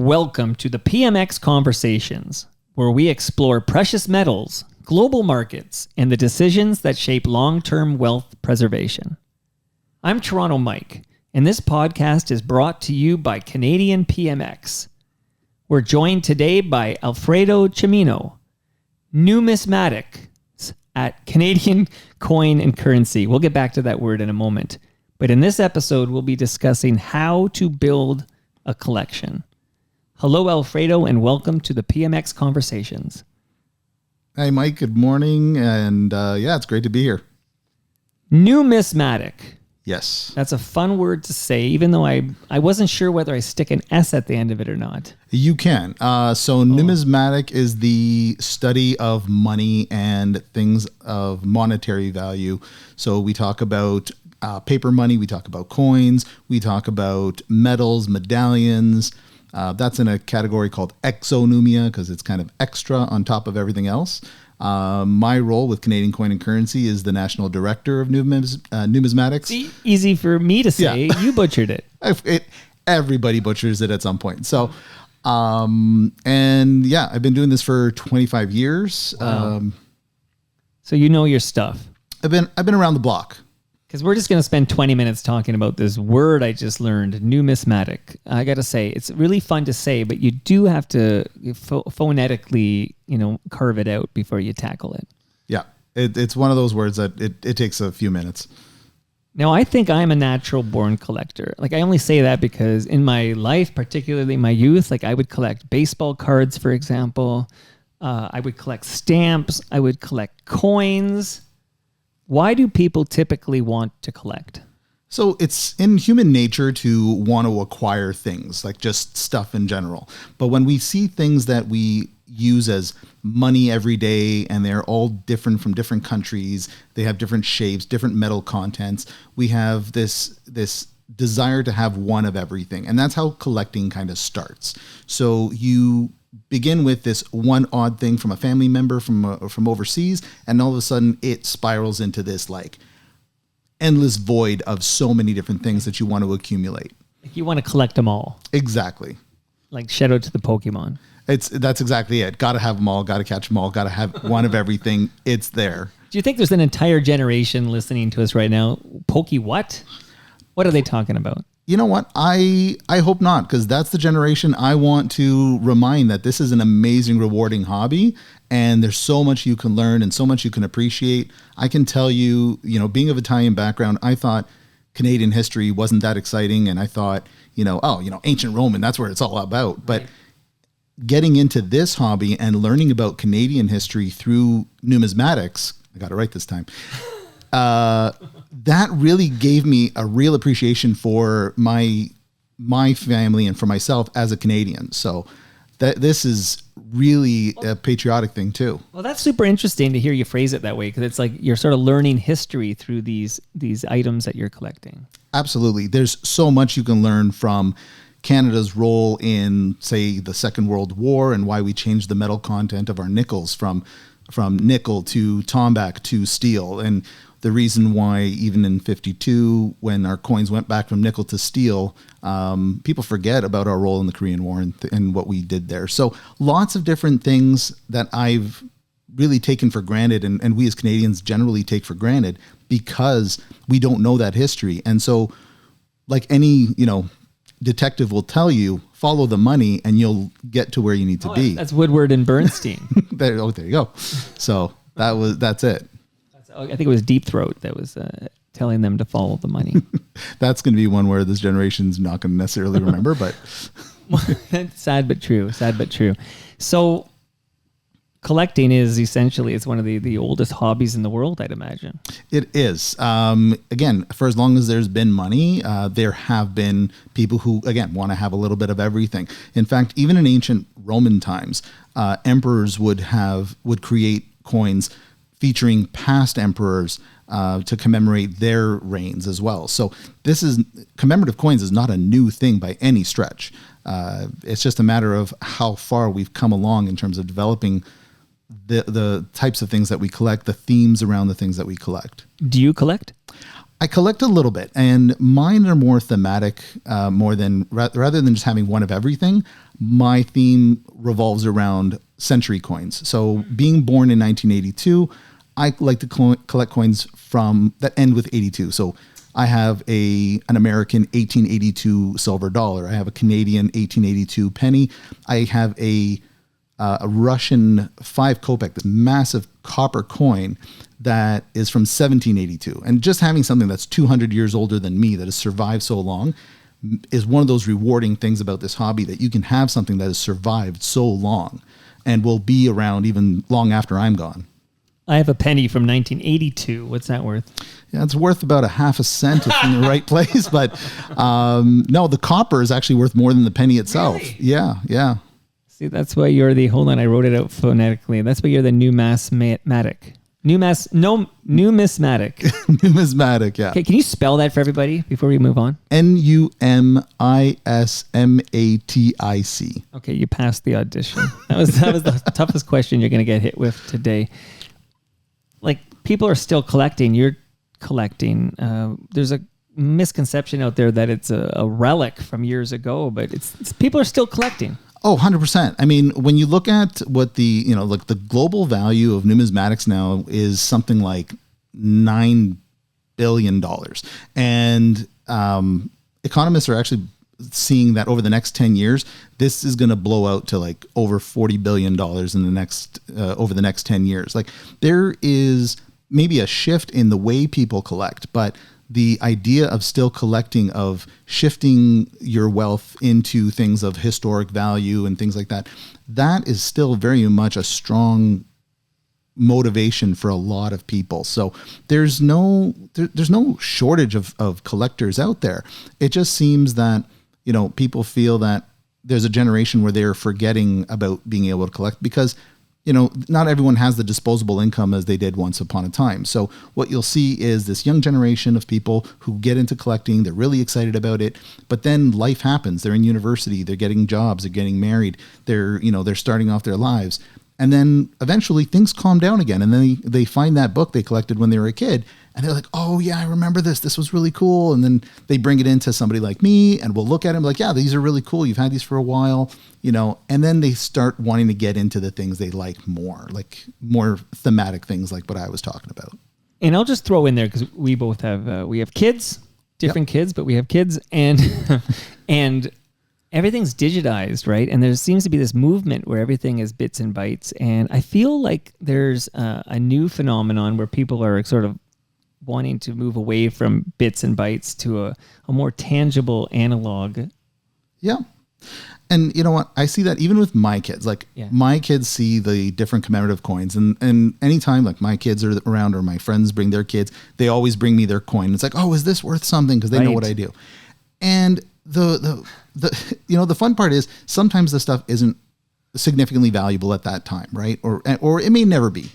Welcome to the PMX Conversations, where we explore precious metals, global markets, and the decisions that shape long-term wealth preservation. I'm Toronto Mike, and this podcast is brought to you by CanadianPMX. We're joined today by Alfredo Cimino, Numismatics at Canadian Coin and Currency. We'll get back to that word in a moment. But in this episode, we'll be discussing how to build a collection. Hello, Alfredo, and welcome to the PMX Conversations. Hey, Mike. Good morning. And it's great to be here. Numismatic. Yes. That's a fun word to say, even though I wasn't sure whether I stick an S at the end of it or not. You can. Numismatic is the study of money and things of monetary value. So we talk about paper money, we talk about coins, we talk about metals, medallions. That's in a category called exonumia because it's kind of extra on top of everything else. My role with Canadian Coin and Currency is the National Director of Numismatics. See, easy for me to say. Yeah. You butchered it. Everybody butchers it at some point. So, I've been doing this for 25 years. Wow. So you know your stuff. I've been around the block. Because we're just going to spend 20 minutes talking about this word I just learned, numismatic. I got to say, it's really fun to say, but you do have to phonetically, carve it out before you tackle it. Yeah, it's one of those words that it takes a few minutes. Now, I think I'm a natural born collector. Like, I only say that because in my life, particularly my youth, I would collect baseball cards, for example. I would collect stamps. I would collect coins. Why do people typically want to collect? So it's in human nature to want to acquire things, like just stuff in general. But when we see things that we use as money every day and they're all different from different countries, they have different shapes, different metal contents, we have this desire to have one of everything. And that's how collecting kind of starts. So you begin with this one odd thing from a family member from overseas, and all of a sudden it spirals into this endless void of so many different things that you want to accumulate. You want to collect them all. Exactly. Like shout out to the Pokemon. That's exactly it. Got to have them all. Got to catch them all. Got to have one of everything. It's there. Do you think there's an entire generation listening to us right now? What? What are they talking about? You know what? I hope not, because that's the generation I want to remind that this is an amazing, rewarding hobby, and there's so much you can learn and so much you can appreciate. I can tell you, being of Italian background, I thought Canadian history wasn't that exciting, and I thought, ancient Roman, that's where it's all about. But getting into this hobby and learning about Canadian history through numismatics, I got it right this time. That really gave me a real appreciation for my family and for myself as a Canadian. So this is really a patriotic thing too. Well, that's super interesting to hear you phrase it that way, because it's like you're sort of learning history through these items that you're collecting. Absolutely. There's so much you can learn from Canada's role in, say, the Second World War and why we changed the metal content of our nickels from nickel to tombac to steel, and the reason why even in 1952, when our coins went back from nickel to steel, people forget about our role in the Korean War and what we did there. So lots of different things that I've really taken for granted, and we as Canadians generally take for granted because we don't know that history. And so, like any detective will tell you, follow the money and you'll get to where you need to be. That's Woodward and Bernstein. There you go. So that's it. I think it was Deep Throat that was telling them to follow the money. That's going to be one where this generation's not going to necessarily remember, but sad but true. So collecting is essentially, it's one of the oldest hobbies in the world, I'd imagine. It is. Again, for as long as there's been money, there have been people who, again, want to have a little bit of everything. In fact, even in ancient Roman times, emperors would create coins featuring past emperors to commemorate their reigns as well. So commemorative coins is not a new thing by any stretch. It's just a matter of how far we've come along in terms of developing the types of things that we collect, the themes around the things that we collect. Do you collect? I collect a little bit, and mine are more thematic, rather than just having one of everything. my theme revolves around century coins. So being born in 1982, I like to collect coins from that end with 82. So I have an American 1882 silver dollar. I have a Canadian 1882 penny. I have a Russian 5 kopeck, this massive copper coin that is from 1782. And just having something that's 200 years older than me that has survived so long is one of those rewarding things about this hobby, that you can have something that has survived so long and will be around even long after I'm gone. I have a penny from 1982. What's that worth? Yeah, it's worth about a half a cent if in the right place. But no, the copper is actually worth more than the penny itself. Really? Yeah. See, that's why you're the, hold on, I wrote it out phonetically. That's why you're the numismatic. Numismatic. Numismatic, yeah. Okay, can you spell that for everybody before we move on? Numismatic. Okay, you passed the audition. That was the toughest question you're going to get hit with today. Like, people are still collecting. You're collecting. There's a misconception out there that it's a relic from years ago, but it's people are still collecting. Oh, 100%. I mean, when you look at what the global value of numismatics now is something like $9 billion. And economists are actually seeing that over the next 10 years, this is going to blow out to like over $40 billion in the next, over the next 10 years. Like, there is maybe a shift in the way people collect, but the idea of still collecting, of shifting your wealth into things of historic value and things like that, that is still very much a strong motivation for a lot of people. So there's no shortage of collectors out there. It just seems that, people feel that there's a generation where they're forgetting about being able to collect because not everyone has the disposable income as they did once upon a time. So what you'll see is this young generation of people who get into collecting. They're really excited about it, but then life happens. They're in university, they're getting jobs, they're getting married, they're starting off their lives. And then eventually things calm down again. And then they find that book they collected when they were a kid. And they're like, oh yeah, I remember this. This was really cool. And then they bring it into somebody like me and we'll look at them like, yeah, these are really cool. You've had these for a while, and then they start wanting to get into the things they like more thematic things like what I was talking about. And I'll just throw in there, because we both have, we have kids, different kids, but we have kids, and, and everything's digitized, right? And there seems to be this movement where everything is bits and bytes. And I feel like there's a new phenomenon where people are sort of wanting to move away from bits and bytes to a more tangible analog. Yeah. And you know what? I see that even with my kids. Like, my kids see the different commemorative coins, and anytime like my kids are around or my friends bring their kids, they always bring me their coin. It's like, oh, is this worth something? Because they know what I do. And the fun part is sometimes the stuff isn't significantly valuable at that time, right? Or it may never be,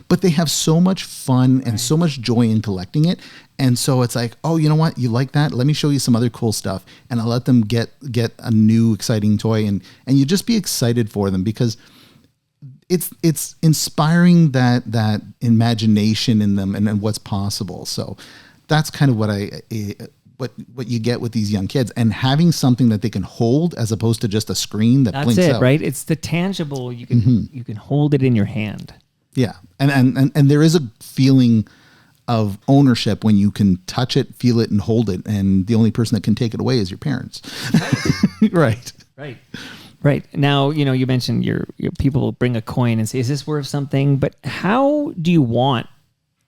but they have so much fun and so much joy in collecting it. And so it's like, oh, you know what? You like that? Let me show you some other cool stuff. And I'll let them get a new exciting toy, and you just be excited for them, because it's inspiring that imagination in them and what's possible. So that's kind of what what you get with these young kids, and having something that they can hold as opposed to just a screen that blinks out. That's it, right? It's the tangible. You can you can hold it in your hand. Yeah, and there is a feeling of ownership when you can touch it, feel it, and hold it, and the only person that can take it away is your parents. Right. Now, you mentioned your people will bring a coin and say, "Is this worth something?" But how do you want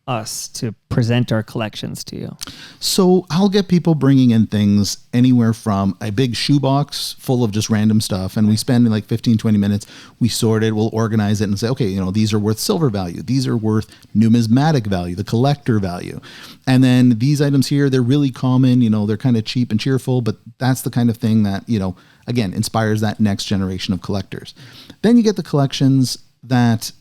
us to present our collections to you? So I'll get people bringing in things anywhere from a big shoebox full of just random stuff, and we spend like 15-20 minutes, we sort it, we'll organize it and say, okay, these are worth silver value, these are worth numismatic value, the collector value, and then these items here, they're really common, they're kind of cheap and cheerful, but that's the kind of thing that again inspires that next generation of collectors. Then you get the collections that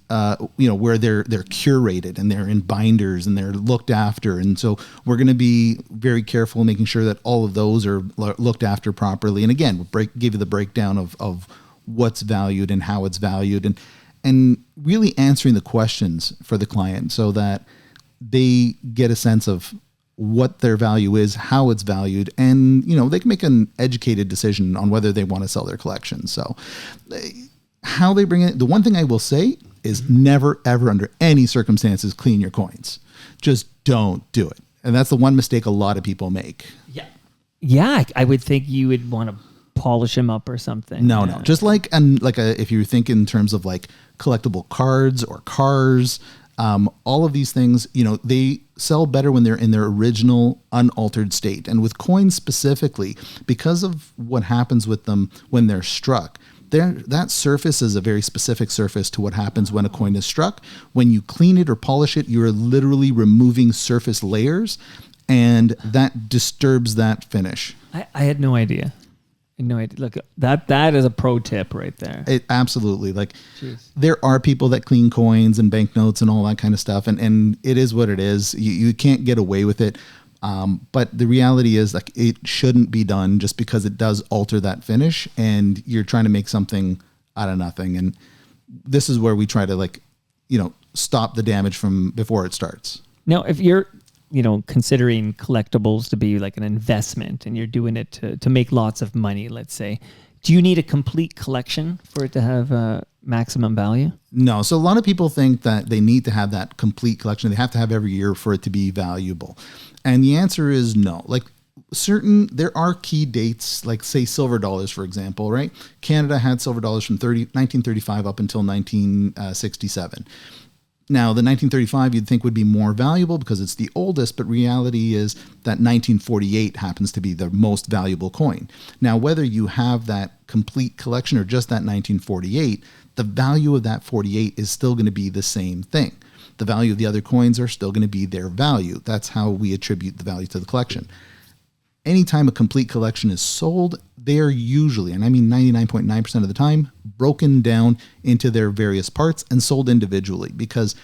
where they're curated and they're in binders and they're looked after, and so we're going to be very careful making sure that all of those are looked after properly. And again, we'll give you the breakdown of what's valued and how it's valued, and really answering the questions for the client so that they get a sense of what their value is, how it's valued, and they can make an educated decision on whether they want to sell their collection. So how they bring it, the one thing I will say is never, ever, under any circumstances, clean your coins. Just don't do it. And that's the one mistake a lot of people make. Yeah, I would think you would want to polish them up or something. No. Just if you think in terms of like collectible cards or cars, all of these things, they sell better when they're in their original unaltered state. And with coins specifically, because of what happens with them when they're struck, that surface is a very specific surface to what happens when a coin is struck. When you clean it or polish it, you're literally removing surface layers, and that disturbs that finish. I had no idea. No idea. Look, that is a pro tip right there. It absolutely. There are people that clean coins and banknotes and all that kind of stuff, and it is what it is. You can't get away with it. But the reality is, it shouldn't be done just because it does alter that finish, and you're trying to make something out of nothing. And this is where we try to stop the damage from before it starts. Now, if you're considering collectibles to be like an investment and you're doing it to make lots of money, let's say, do you need a complete collection for it to have maximum value? No. So a lot of people think that they need to have that complete collection. They have to have every year for it to be valuable. And the answer is no. There are key dates, like say silver dollars, for example, right? Canada had silver dollars from 1935 up until 1967. Now, the 1935 you'd think would be more valuable because it's the oldest, but reality is that 1948 happens to be the most valuable coin. Now, whether you have that complete collection or just that 1948, the value of that 48 is still going to be the same thing. The value of the other coins are still going to be their value. That's how we attribute the value to the collection. Anytime a complete collection is sold, they're usually, and I mean 99.9% of the time, broken down into their various parts and sold individually, because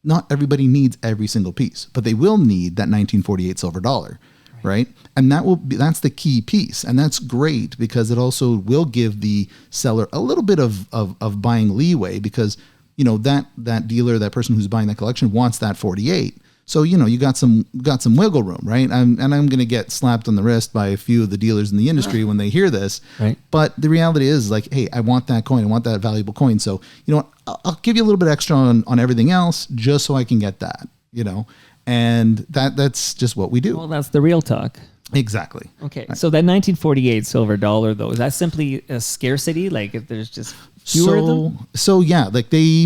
not everybody needs every single piece, but they will need that 1948 silver dollar, right? And that's the key piece. And that's great because it also will give the seller a little bit of buying leeway, because that dealer, that person who's buying that collection wants that 48. So, you got some wiggle room, right? I'm going to get slapped on the wrist by a few of the dealers in the industry when they hear this. Right. But the reality is hey, I want that coin. I want that valuable coin. So, I'll give you a little bit extra on everything else just so I can get that, and that's just what we do. Well, that's the real talk. Exactly. Okay. Right. So that 1948 silver dollar, though, is that simply a scarcity? Like if there's just fewer of them? So yeah, they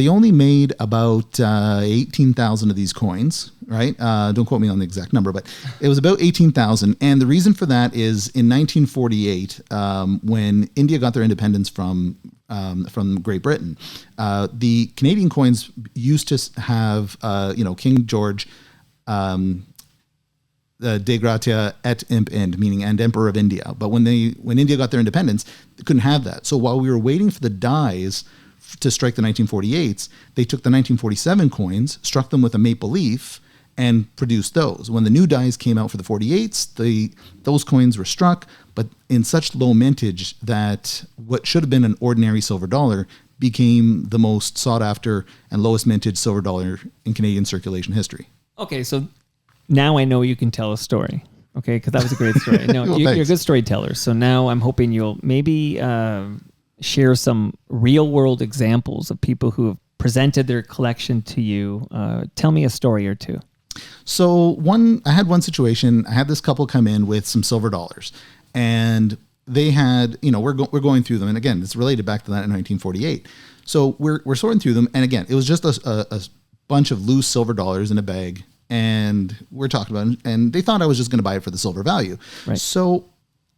only made about 18,000 of these coins, right? Don't quote me on the exact number, but it was about 18,000. And the reason for that is in 1948, when India got their independence from Great Britain, the Canadian coins used to have, King George, De Gratia et Imp Ind, meaning and Emperor of India. But when India got their independence, they couldn't have that. So while we were waiting for the dies to strike the 1948s, they took the 1947 coins, struck them with a maple leaf, and produced those. When the new dies came out for the 48s, those coins were struck, but in such low mintage that what should have been an ordinary silver dollar became the most sought after and lowest mintage silver dollar in Canadian circulation history. Okay, so now I know you can tell a story, okay? Because that was a great story. No, Well, you're a good storyteller. So now I'm hoping you'll maybe share some real-world examples of people who have presented their collection to you. Tell me a story or two. So I had one situation. I had this couple come in with some silver dollars, and they had, we're going through them, and again, it's related back to that in 1948. So we're sorting through them, and again, it was just a bunch of loose silver dollars in a bag. And we're talking about it, and they thought I was just going to buy it for the silver value. Right. So,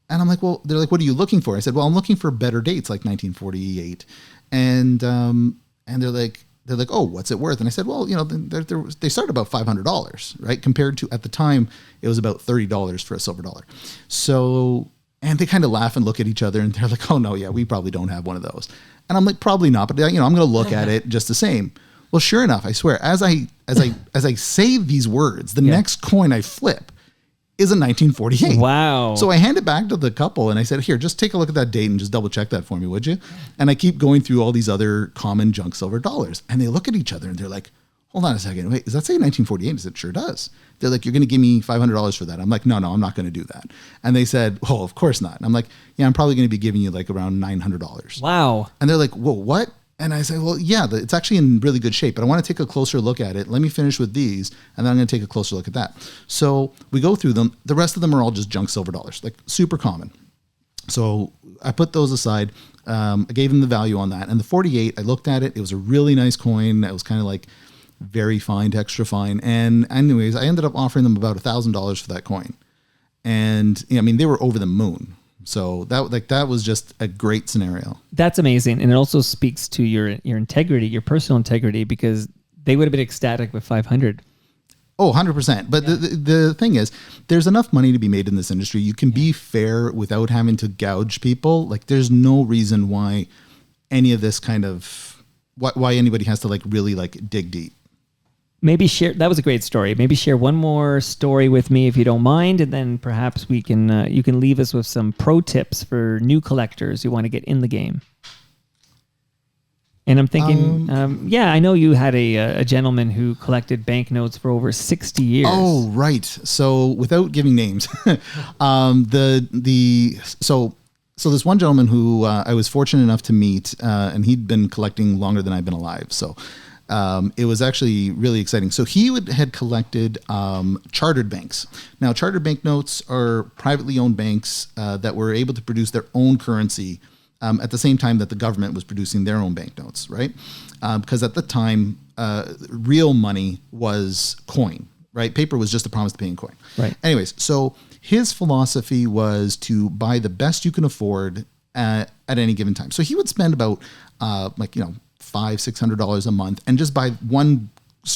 and I'm like, well, they're like, what are you looking for? I said, well, I'm looking for better dates like 1948. And they're like, oh, what's it worth? And I said, well, they started about $500, right? Compared to, at the time, it was about $30 for a silver dollar. So, and they kind of laugh and look at each other, and they're like, oh no, yeah, we probably don't have one of those. And I'm like, probably not, but I'm going to look at it just the same. Well, sure enough, I swear, as I say these words, the next coin I flip is a 1948. Wow. So I hand it back to the couple and I said, here, just take a look at that date and just double check that for me, would you? And I keep going through all these other common junk silver dollars. And they look at each other and they're like, hold on a second. Wait, does that say 1948? I said, sure does. They're like, you're going to give me $500 for that. I'm like, no, I'm not going to do that. And they said, well, of course not. And I'm like, yeah, I'm probably going to be giving you like around $900. Wow. And they're like, whoa, what? And I said, well, yeah, it's actually in really good shape, but I want to take a closer look at it. Let me finish with these, and then I'm going to take a closer look at that. So we go through them. The rest of them are all just junk silver dollars, like super common. So I put those aside. I gave them the value on that. And the 48, I looked at it. It was a really nice coin. It was kind of like very fine to extra fine. And anyways, I ended up offering them about $1,000 for that coin. And I mean, they were over the moon. So that was just a great scenario. That's amazing. And it also speaks to your integrity, your personal integrity, because they would have been ecstatic with 500. Oh, 100%. But the thing is, there's enough money to be made in this industry. You can be fair without having to gouge people. Like, there's no reason why any of this kind of, why anybody has to like really like dig deep. Maybe share, that was a great story. Maybe share one more story with me if you don't mind, and then perhaps we can you can leave us with some pro tips for new collectors who want to get in the game. And I'm thinking, I know you had a gentleman who collected banknotes for over 60 years. Oh, right. So without giving names, so this one gentleman who I was fortunate enough to meet, and he'd been collecting longer than I've been alive. So it was actually really exciting. So he had collected chartered banks. Now, chartered banknotes are privately owned banks that were able to produce their own currency at the same time that the government was producing their own banknotes, right? Because at the time, real money was coin, right? Paper was just a promise to pay in coin. Right. Anyways, so his philosophy was to buy the best you can afford at any given time. So he would spend about $500-$600 a month and just buy one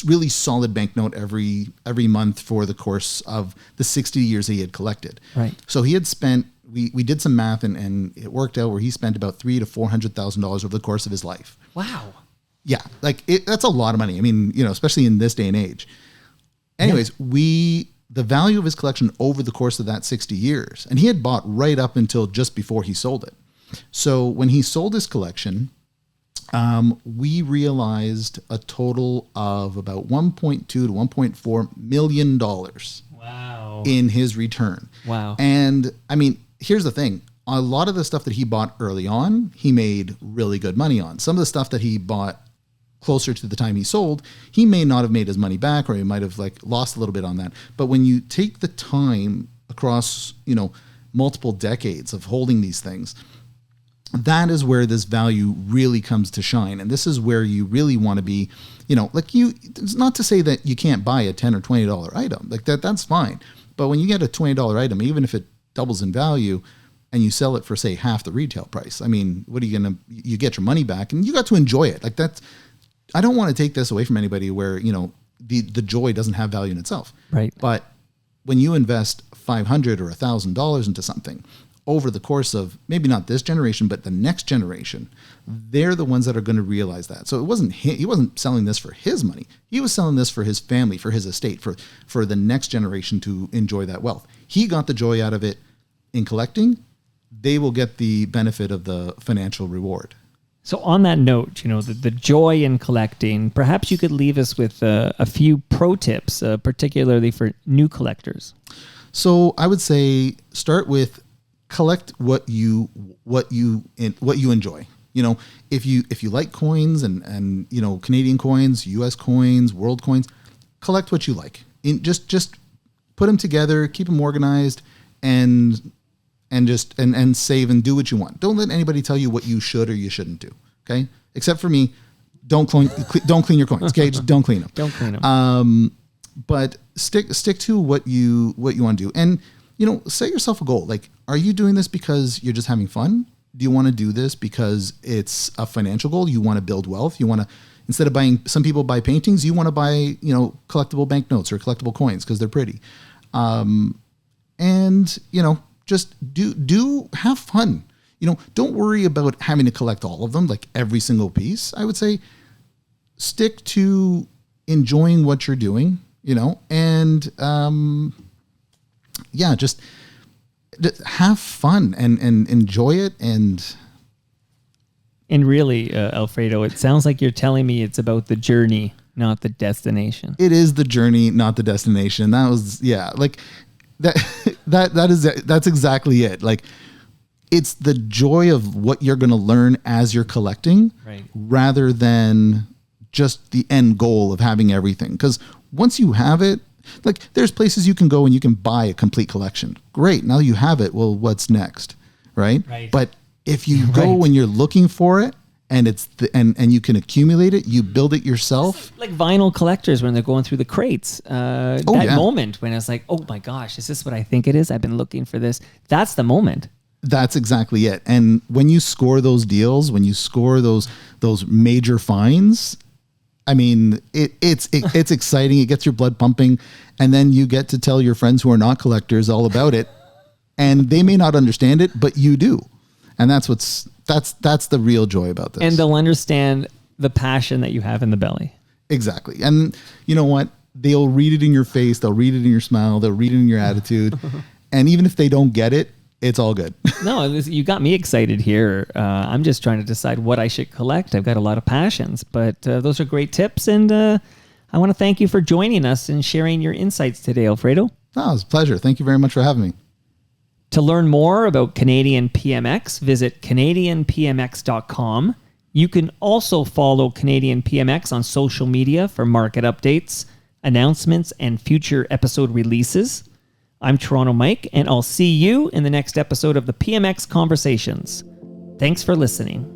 really solid banknote every month for the course of the 60 years he had collected. Right. So he had spent, we did some math and it worked out where he spent about $300,000 to $400,000 over the course of his life. Wow. Yeah, that's a lot of money. I mean, especially in this day and age. Anyways, the value of his collection over the course of that 60 years, and he had bought right up until just before he sold it. So when he sold his collection, we realized a total of about $1.2 to $1.4 million. Wow. In his return. Wow. And I mean, here's the thing. A lot of the stuff that he bought early on, he made really good money on. Some of the stuff that he bought closer to the time he sold, he may not have made his money back, or he might have like lost a little bit on that. But when you take the time across, multiple decades of holding these things, that is where this value really comes to shine. And this is where you really want to be, it's not to say that you can't buy a $10 or $20 item like that's fine. But when you get a $20 item, even if it doubles in value and you sell it for say half the retail price, I mean, what are you you get your money back and you got to enjoy it. Like that's, I don't want to take this away from anybody where, the joy doesn't have value in itself. Right. But when you invest $500 or $1,000 into something over the course of maybe not this generation, but the next generation, they're the ones that are going to realize that. So it wasn't he wasn't selling this for his money. He was selling this for his family, for his estate, for the next generation to enjoy that wealth. He got the joy out of it in collecting. They will get the benefit of the financial reward. So on that note, the joy in collecting, perhaps you could leave us with a few pro tips, particularly for new collectors. So I would say start with collect what you enjoy. If you like coins and Canadian coins, US coins, world coins, collect what you like. Just put them together, keep them organized, and save and do what you want. Don't let anybody tell you what you should or you shouldn't do. Okay, except for me, don't clean your coins. Okay, just don't clean them. Don't clean them. But stick to what you want to do, and set yourself a goal. Like, are you doing this because you're just having fun? Do you want to do this because it's a financial goal? You want to build wealth. You want to, instead of buying, some people buy paintings, you want to buy collectible banknotes or collectible coins because they're pretty. Just have fun. Don't worry about having to collect all of them, like every single piece. I would say stick to enjoying what you're doing, and just have fun and enjoy it. And really, Alfredo, it sounds like you're telling me it's about the journey. not the destination. It is the journey, not the destination. That was, yeah, like that's exactly it. Like, it's the joy of what you're going to learn as you're collecting, Right. rather than just the end goal of having everything. Because once you have it, like, there's places you can go and you can buy a complete collection. Great. Now you have it. Well, what's next? Right. But if you go and you're looking for it, and it's and you can accumulate it, you build it yourself. Like vinyl collectors when they're going through the crates. Moment when it's like, oh my gosh, is this what I think it is? I've been looking for this. That's the moment. That's exactly it. And when you score those deals, when you score those major finds, I mean, it's exciting. It gets your blood pumping, and then you get to tell your friends who are not collectors all about it, and they may not understand it, but you do. And that's the real joy about this. And they'll understand the passion that you have in the belly. Exactly. And you know what? They'll read it in your face. They'll read it in your smile. They'll read it in your attitude. And even if they don't get it, it's all good. No, you got me excited here. I'm just trying to decide what I should collect. I've got a lot of passions, but those are great tips. And I want to thank you for joining us and sharing your insights today, Alfredo. Oh, it was a pleasure. Thank you very much for having me. To learn more about Canadian PMX, visit CanadianPMX.com. You can also follow Canadian PMX on social media for market updates, announcements, and future episode releases. I'm Toronto Mike, and I'll see you in the next episode of the PMX Conversations. Thanks for listening.